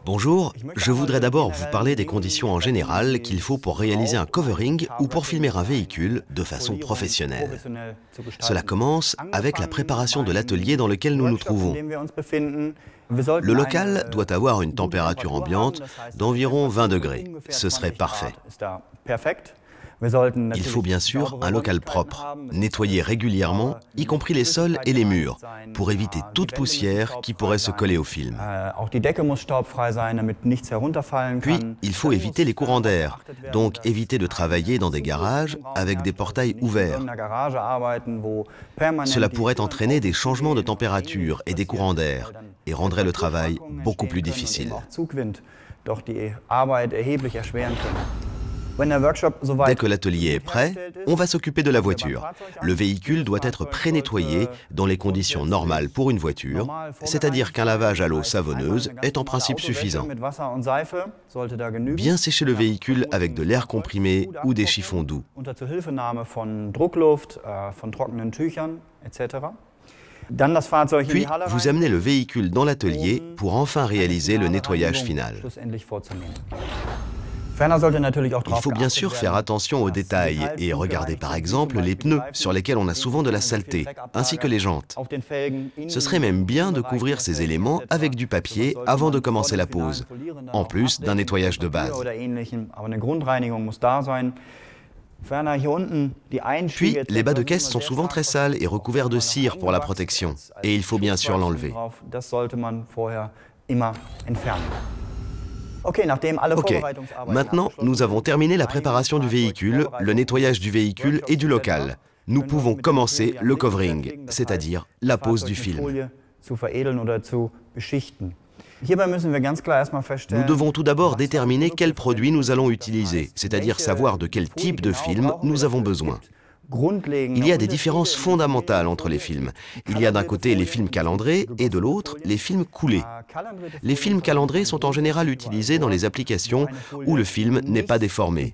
Bonjour, je voudrais d'abord vous parler des conditions en général qu'il faut pour réaliser un covering ou pour filmer un véhicule de façon professionnelle. Cela commence avec la préparation de l'atelier dans lequel nous nous trouvons. Le local doit avoir une température ambiante d'environ 20 degrés. Ce serait parfait. Il faut bien sûr un local propre, nettoyé régulièrement, y compris les sols et les murs, pour éviter toute poussière qui pourrait se coller au film. Puis, il faut éviter les courants d'air, donc éviter de travailler dans des garages avec des portails ouverts. Cela pourrait entraîner des changements de température et des courants d'air, et rendrait le travail beaucoup plus difficile. Dès que l'atelier est prêt, on va s'occuper de la voiture. Le véhicule doit être pré-nettoyé dans les conditions normales pour une voiture, c'est-à-dire qu'un lavage à l'eau savonneuse est en principe suffisant. Bien sécher le véhicule avec de l'air comprimé ou des chiffons doux. Puis, vous amenez le véhicule dans l'atelier pour enfin réaliser le nettoyage final. Il faut bien sûr faire attention aux détails et regarder par exemple les pneus sur lesquels on a souvent de la saleté, ainsi que les jantes. Ce serait même bien de couvrir ces éléments avec du papier avant de commencer la pose, en plus d'un nettoyage de base. Puis, les bas de caisse sont souvent très sales et recouverts de cire pour la protection, et il faut bien sûr l'enlever. Ok, maintenant nous avons terminé la préparation du véhicule, le nettoyage du véhicule et du local. Nous pouvons commencer le covering, c'est-à-dire la pose du film. Nous devons tout d'abord déterminer quel produit nous allons utiliser, c'est-à-dire savoir de quel type de film nous avons besoin. Il y a des différences fondamentales entre les films. Il y a d'un côté les films calandrés et de l'autre les films coulés. Les films calandrés sont en général utilisés dans les applications où le film n'est pas déformé,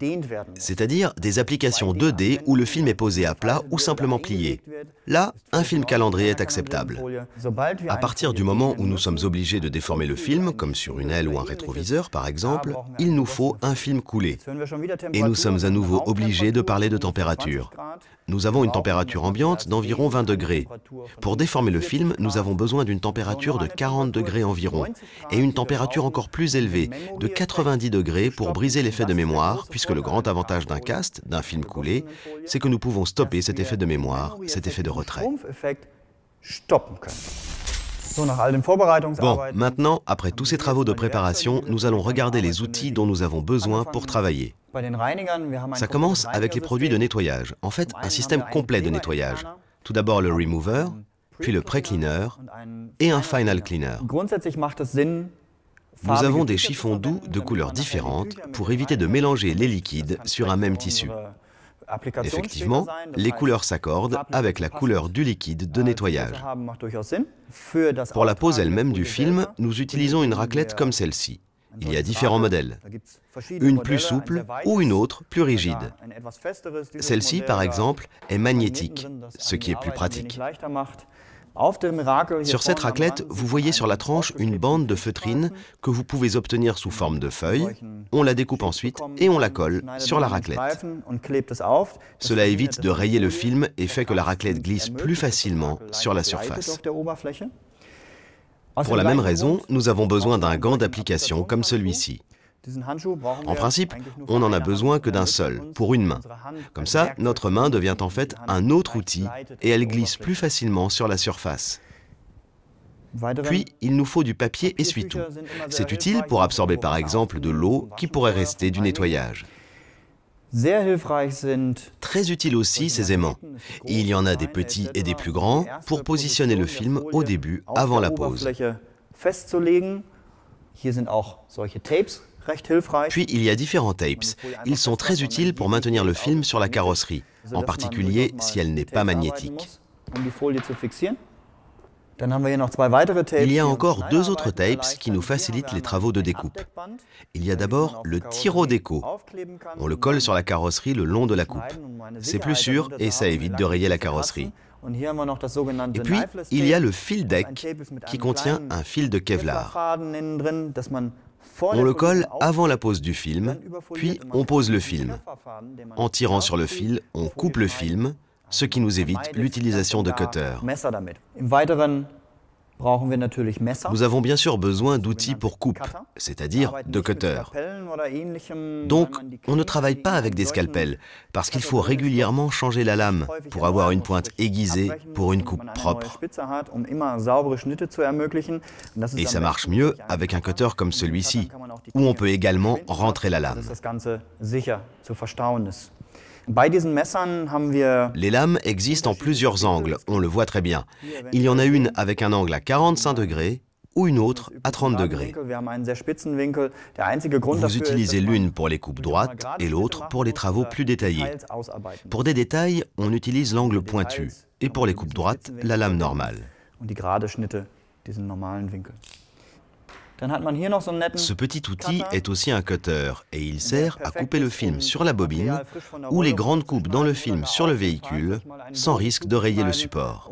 c'est-à-dire des applications 2D où le film est posé à plat ou simplement plié. Là, un film calandré est acceptable. À partir du moment où nous sommes obligés de déformer le film, comme sur une aile ou un rétroviseur par exemple, il nous faut un film coulé. Et nous sommes à nouveau obligés de parler de température. Nous avons une température ambiante d'environ 20 degrés. Pour déformer le film, nous avons besoin d'une température de 40 degrés environ, et une température encore plus élevée, de 90 degrés pour briser l'effet de mémoire, puisque le grand avantage d'un cast, d'un film coulé, c'est que nous pouvons stopper cet effet de mémoire, cet effet de retrait. Bon, maintenant, après tous ces travaux de préparation, nous allons regarder les outils dont nous avons besoin pour travailler. Ça commence avec les produits de nettoyage, en fait un système complet de nettoyage. Tout d'abord le remover, puis le pre-cleaner et un final cleaner. Nous avons des chiffons doux de couleurs différentes pour éviter de mélanger les liquides sur un même tissu. Effectivement, les couleurs s'accordent avec la couleur du liquide de nettoyage. Pour la pose elle-même du film, nous utilisons une raclette comme celle-ci. Il y a différents modèles, une plus souple ou une autre plus rigide. Celle-ci, par exemple, est magnétique, ce qui est plus pratique. Sur cette raclette, vous voyez sur la tranche une bande de feutrine que vous pouvez obtenir sous forme de feuille. On la découpe ensuite et on la colle sur la raclette. Cela évite de rayer le film et fait que la raclette glisse plus facilement sur la surface. Pour la même raison, nous avons besoin d'un gant d'application comme celui-ci. En principe, on n'en a besoin que d'un seul, pour une main. Comme ça, notre main devient en fait un autre outil et elle glisse plus facilement sur la surface. Puis, il nous faut du papier essuie-tout. C'est utile pour absorber par exemple de l'eau qui pourrait rester du nettoyage. Très utile aussi ces aimants. Il y en a des petits et des plus grands pour positionner le film au début, avant la pose. Puis il y a différents tapes. Ils sont très utiles pour maintenir le film sur la carrosserie, en particulier si elle n'est pas magnétique. Il y a encore deux autres tapes qui nous facilitent les travaux de découpe. Il y a d'abord le tiro-déco. On le colle sur la carrosserie le long de la coupe. C'est plus sûr et ça évite de rayer la carrosserie. Et puis, il y a le fil deck qui contient un fil de Kevlar. On le colle avant la pose du film, puis on pose le film. En tirant sur le fil, on coupe le film, ce qui nous évite l'utilisation de cutters. Nous avons bien sûr besoin d'outils pour coupe, c'est-à-dire de cutters. Donc, on ne travaille pas avec des scalpels, parce qu'il faut régulièrement changer la lame pour avoir une pointe aiguisée pour une coupe propre. Et ça marche mieux avec un cutter comme celui-ci, où on peut également rentrer la lame. Les lames existent en plusieurs angles, on le voit très bien. Il y en a une avec un angle à 45 degrés ou une autre à 30 degrés. Vous utilisez l'une pour les coupes droites et l'autre pour les travaux plus détaillés. Pour des détails, on utilise l'angle pointu et pour les coupes droites, la lame normale. Ce petit outil est aussi un cutter et il sert à couper le film sur la bobine ou les grandes coupes dans le film sur le véhicule sans risque de rayer le support.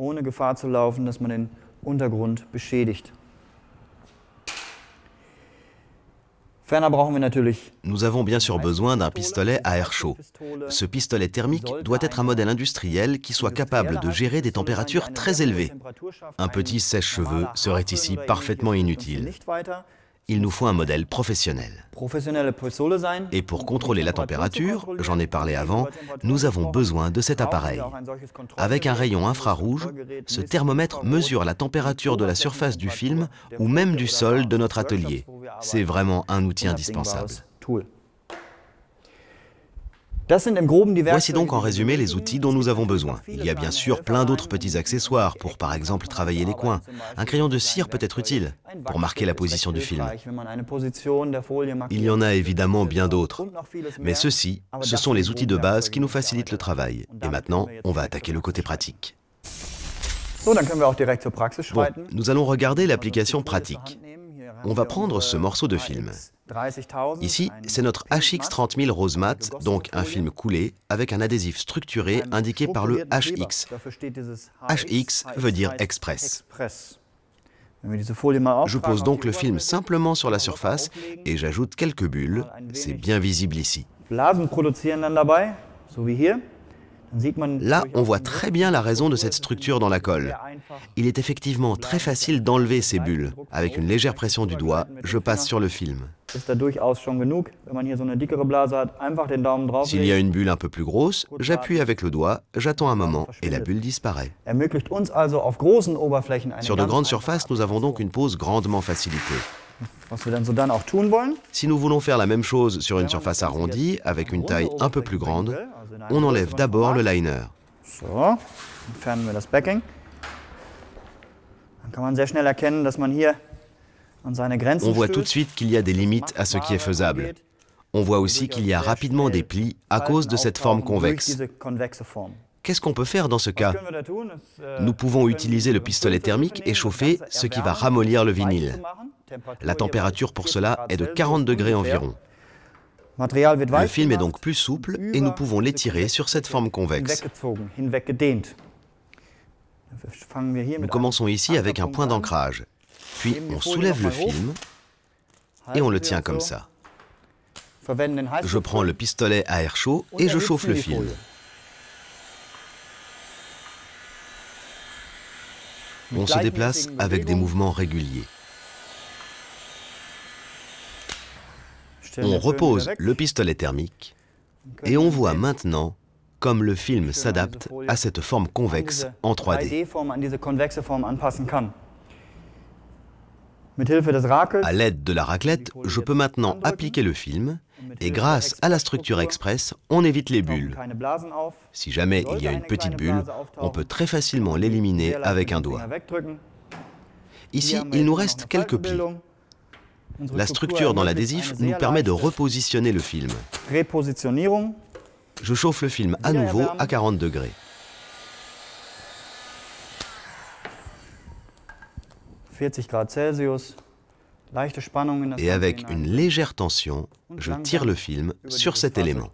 Nous avons bien sûr besoin d'un pistolet à air chaud. Ce pistolet thermique doit être un modèle industriel qui soit capable de gérer des températures très élevées. Un petit sèche-cheveux serait ici parfaitement inutile. Il nous faut un modèle professionnel. Et pour contrôler la température, j'en ai parlé avant, nous avons besoin de cet appareil. Avec un rayon infrarouge, ce thermomètre mesure la température de la surface du film ou même du sol de notre atelier. C'est vraiment un outil indispensable. Voici donc en résumé les outils dont nous avons besoin. Il y a bien sûr plein d'autres petits accessoires pour par exemple travailler les coins. Un crayon de cire peut être utile pour marquer la position du film. Il y en a évidemment bien d'autres. Mais ceux-ci, ce sont les outils de base qui nous facilitent le travail. Et maintenant, on va attaquer le côté pratique. Bon, nous allons regarder l'application pratique. On va prendre ce morceau de film. Ici, c'est notre HX30000 Rose Matte, donc un film coulé, avec un adhésif structuré indiqué par le HX. HX veut dire Express. Je pose donc le film simplement sur la surface et j'ajoute quelques bulles. C'est bien visible ici. Là, on voit très bien la raison de cette structure dans la colle. Il est effectivement très facile d'enlever ces bulles. Avec une légère pression du doigt, je passe sur le film. S'il y a une bulle un peu plus grosse, j'appuie avec le doigt, j'attends un moment et la bulle disparaît. Sur de grandes surfaces, nous avons donc une pose grandement facilitée. Si nous voulons faire la même chose sur une surface arrondie, avec une taille un peu plus grande, on enlève d'abord le liner. On voit tout de suite qu'il y a des limites à ce qui est faisable. On voit aussi qu'il y a rapidement des plis à cause de cette forme convexe. Qu'est-ce qu'on peut faire dans ce cas? Nous pouvons utiliser le pistolet thermique et chauffer, ce qui va ramollir le vinyle. La température pour cela est de 40 degrés environ. Le film est donc plus souple et nous pouvons l'étirer sur cette forme convexe. Nous commençons ici avec un point d'ancrage. Puis on soulève le film et on le tient comme ça. Je prends le pistolet à air chaud et je chauffe le film. On se déplace avec des mouvements réguliers. On repose le pistolet thermique et on voit maintenant comme le film s'adapte à cette forme convexe en 3D. À l'aide de la raclette, je peux maintenant appliquer le film et grâce à la structure express, on évite les bulles. Si jamais il y a une petite bulle, on peut très facilement l'éliminer avec un doigt. Ici, il nous reste quelques plis. La structure dans l'adhésif nous permet de repositionner le film. Je chauffe le film à nouveau à 40 degrés. Et avec une légère tension, je tire le film sur cet élément.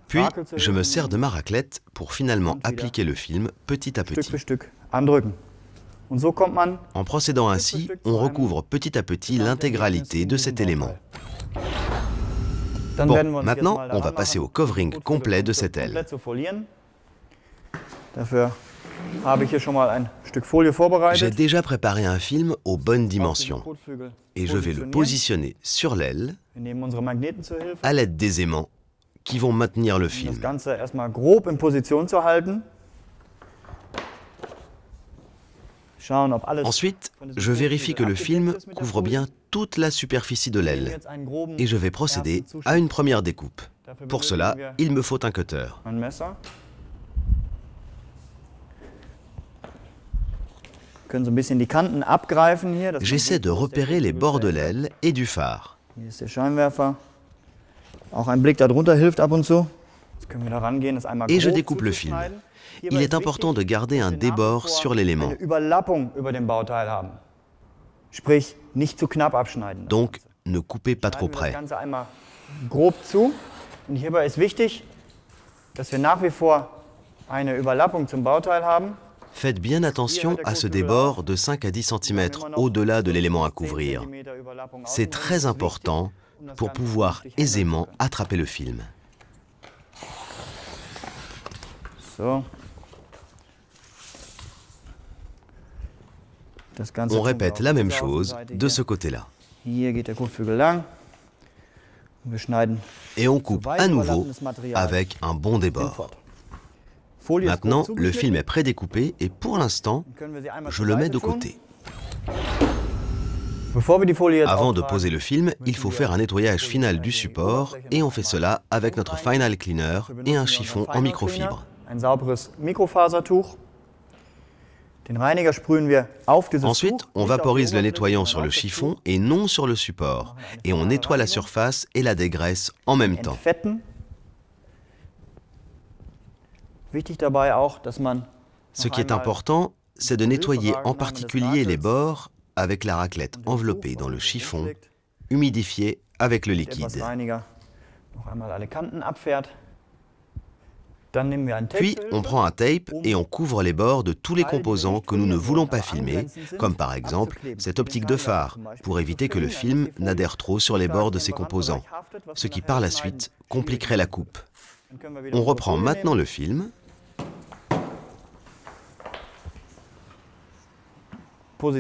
Puis, je me sers de ma raclette pour finalement appliquer le film petit à petit. En procédant ainsi, on recouvre petit à petit l'intégralité de cet élément. Bon, maintenant, on va passer au covering complet de cette aile. J'ai déjà préparé un film aux bonnes dimensions et je vais le positionner sur l'aile à l'aide des aimants qui vont maintenir le film. Ensuite, je vérifie que le film couvre bien toute la superficie de l'aile et je vais procéder à une première découpe. Pour cela, il me faut un cutter. J'essaie de repérer les bords de l'aile et du phare. Et je découpe le film. Il est important de garder un débord sur l'élément. Donc, ne coupez pas trop près. Faites bien attention à ce débord de 5 à 10 cm au-delà de l'élément à couvrir. C'est très important pour pouvoir aisément attraper le film. On répète la même chose de ce côté-là. Et on coupe à nouveau avec un bon débord. Maintenant, le film est prédécoupé et pour l'instant, je le mets de côté. Avant de poser le film, il faut faire un nettoyage final du support et on fait cela avec notre Final Cleaner et un chiffon en microfibre. Ensuite, on vaporise le nettoyant sur le chiffon et non sur le support. Et on nettoie la surface et la dégraisse en même temps. Ce qui est important, c'est de nettoyer en particulier les bords avec la raclette enveloppée dans le chiffon, humidifiée avec le liquide. Puis, on prend un tape et on couvre les bords de tous les composants que nous ne voulons pas filmer, comme par exemple cette optique de phare, pour éviter que le film n'adhère trop sur les bords de ces composants, ce qui par la suite compliquerait la coupe. On reprend maintenant le film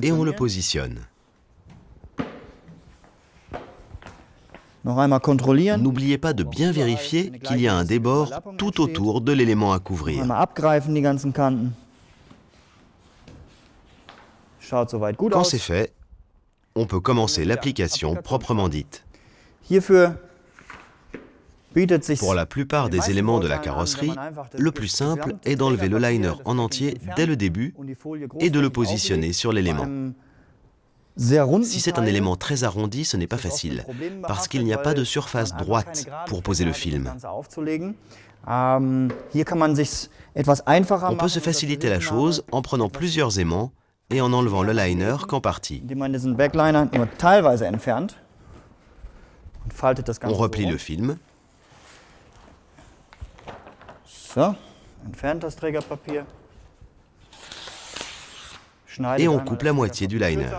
et on le positionne. N'oubliez pas de bien vérifier qu'il y a un débord tout autour de l'élément à couvrir. Quand c'est fait, on peut commencer l'application proprement dite. Pour la plupart des éléments de la carrosserie, le plus simple est d'enlever le liner en entier dès le début et de le positionner sur l'élément. Si c'est un élément très arrondi, ce n'est pas facile, parce qu'il n'y a pas de surface droite pour poser le film. On peut se faciliter la chose en prenant plusieurs aimants et en enlevant le liner qu'en partie. On replie le film. Et on coupe la moitié du liner.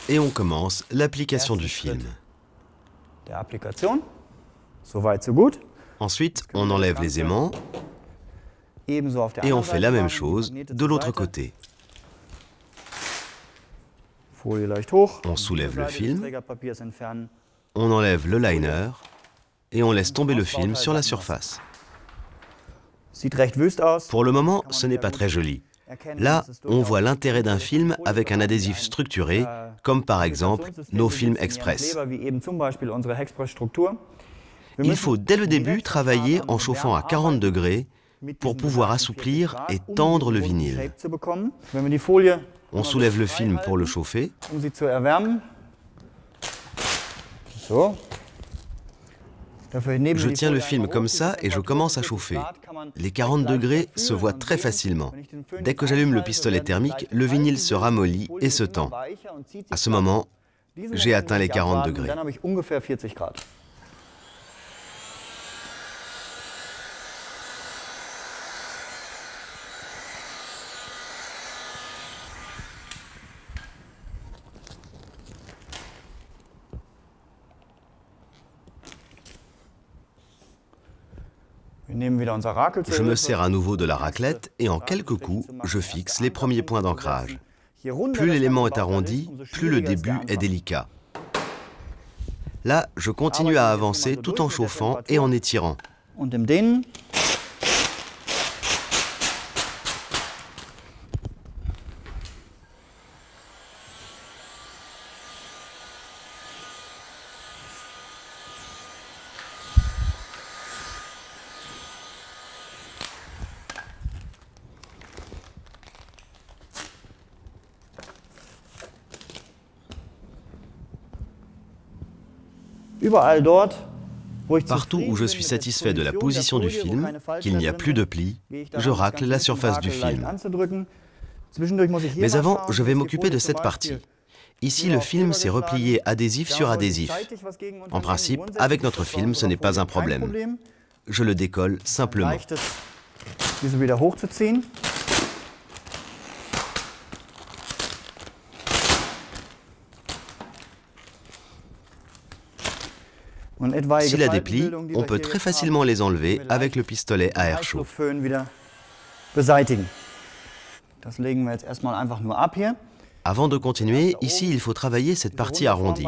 Et on commence l'application du film. Ensuite, on enlève les aimants et on fait la même chose de l'autre côté. On soulève le film, on enlève le liner et on laisse tomber le film sur la surface. Pour le moment, ce n'est pas très joli. Là, on voit l'intérêt d'un film avec un adhésif structuré, comme par exemple nos films express. Il faut dès le début travailler en chauffant à 40 degrés pour pouvoir assouplir et tendre le vinyle. On soulève le film pour le chauffer. Je tiens le film comme ça et je commence à chauffer. Les 40 degrés se voient très facilement. Dès que j'allume le pistolet thermique, le vinyle se ramollit et se tend. À ce moment, j'ai atteint les 40 degrés. Je me sers à nouveau de la raclette et en quelques coups, je fixe les premiers points d'ancrage. Plus l'élément est arrondi, plus le début est délicat. Là, je continue à avancer tout en chauffant et en étirant. Partout où je suis satisfait de la position du film, qu'il n'y a plus de plis, je racle la surface du film. Mais avant, je vais m'occuper de cette partie. Ici, le film s'est replié adhésif sur adhésif. En principe, avec notre film, ce n'est pas un problème. Je le décolle simplement. S'il a des plis, on peut très facilement les enlever avec le pistolet à air chaud. Avant de continuer, ici il faut travailler cette partie arrondie.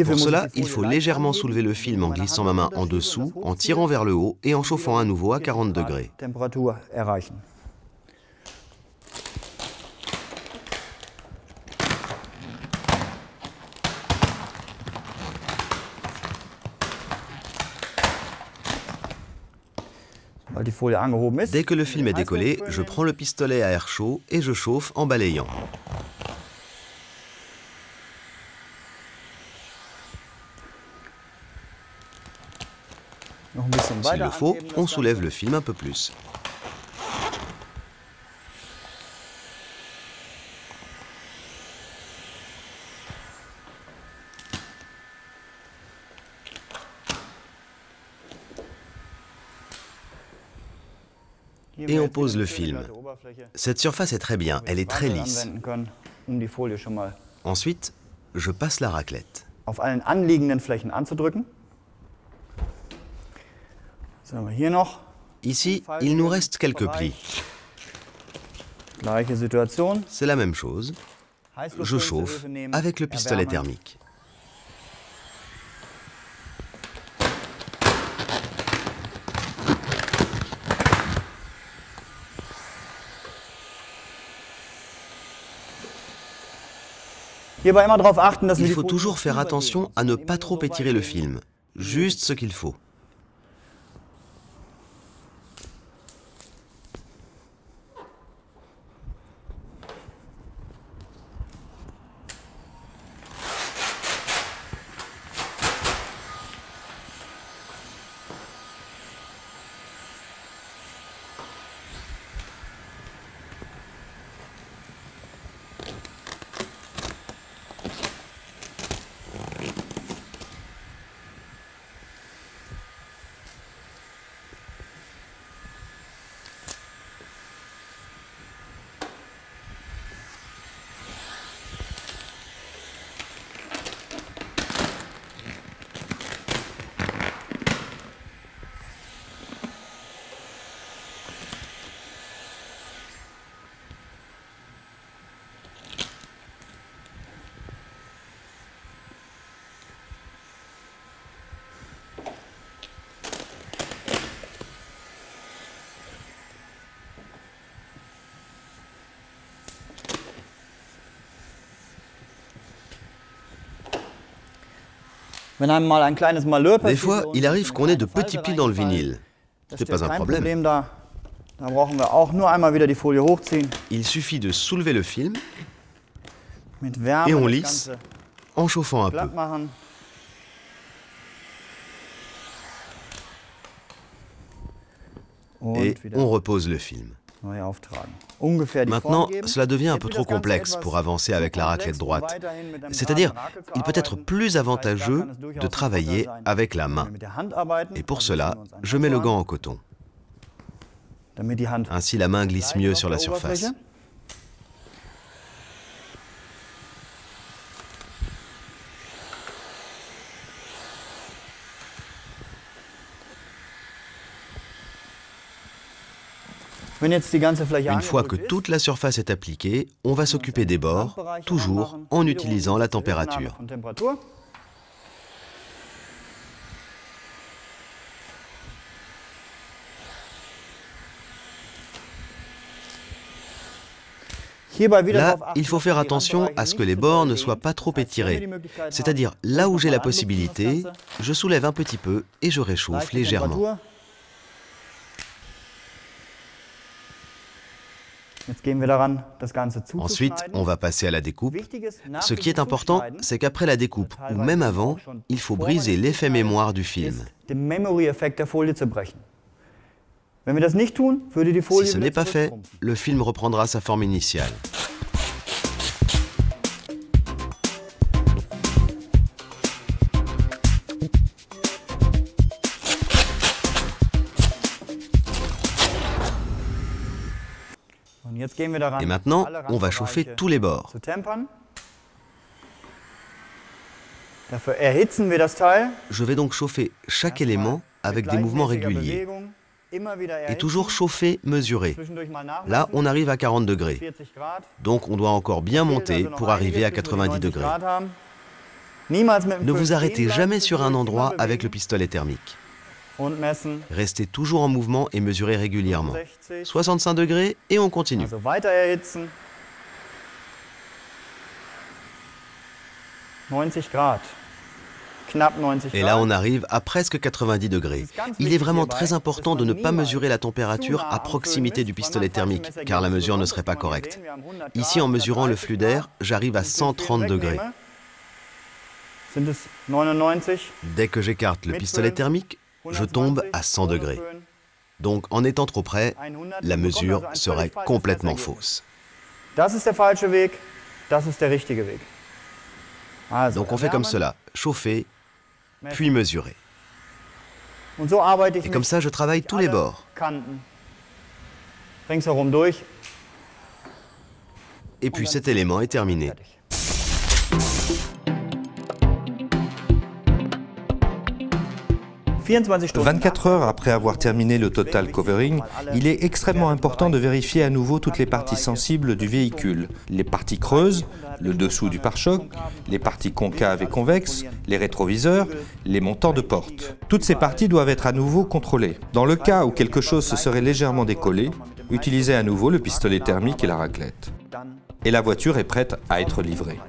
Pour cela, il faut légèrement soulever le film en glissant ma main en dessous, en tirant vers le haut et en chauffant à nouveau à 40 degrés. Dès que le film est décollé, je prends le pistolet à air chaud et je chauffe en balayant. S'il le faut, on soulève le film un peu plus. Et on pose le film. Cette surface est très bien, elle est très lisse. Ensuite, je passe la raclette. Ici, il nous reste quelques plis. C'est la même chose. Je chauffe avec le pistolet thermique. Il faut toujours faire attention à ne pas trop étirer le film, juste ce qu'il faut. Des fois, il arrive qu'on ait de petits plis dans le vinyle. Ce n'est pas un problème. Il suffit de soulever le film et on lisse en chauffant un peu. et on repose le film. Maintenant, cela devient un peu trop complexe pour avancer avec la raclette droite. C'est-à-dire, il peut être plus avantageux de travailler avec la main. Et pour cela, je mets le gant en coton. Ainsi, la main glisse mieux sur la surface. Une fois que toute la surface est appliquée, on va s'occuper des bords, toujours en utilisant la température. Là, il faut faire attention à ce que les bords ne soient pas trop étirés. C'est-à-dire, là où j'ai la possibilité, je soulève un petit peu et je réchauffe légèrement. Ensuite, on va passer à la découpe. Ce qui est important, c'est qu'après la découpe, ou même avant, il faut briser l'effet mémoire du film. Si ce n'est pas fait, le film reprendra sa forme initiale. Et maintenant, on va chauffer tous les bords. Je vais donc chauffer chaque élément avec des mouvements réguliers. Et toujours chauffer, mesurer. Là, on arrive à 40 degrés. Donc, on doit encore bien monter pour arriver à 90 degrés. Ne vous arrêtez jamais sur un endroit avec le pistolet thermique. Restez toujours en mouvement et mesurez régulièrement. 65 degrés et on continue. Et là, on arrive à presque 90 degrés. Il est vraiment très important de ne pas mesurer la température à proximité du pistolet thermique, car la mesure ne serait pas correcte. Ici, en mesurant le flux d'air, j'arrive à 130 degrés. Dès que j'écarte le pistolet thermique, je tombe à 100 degrés. Donc, en étant trop près, la mesure serait complètement fausse. Donc, on fait comme cela, chauffer, puis mesurer. Et comme ça, je travaille tous les bords. Et puis, cet élément est terminé. 24 heures après avoir terminé le total covering, il est extrêmement important de vérifier à nouveau toutes les parties sensibles du véhicule. Les parties creuses, le dessous du pare-choc, les parties concaves et convexes, les rétroviseurs, les montants de porte. Toutes ces parties doivent être à nouveau contrôlées. Dans le cas où quelque chose se serait légèrement décollé, utilisez à nouveau le pistolet thermique et la raclette. Et la voiture est prête à être livrée.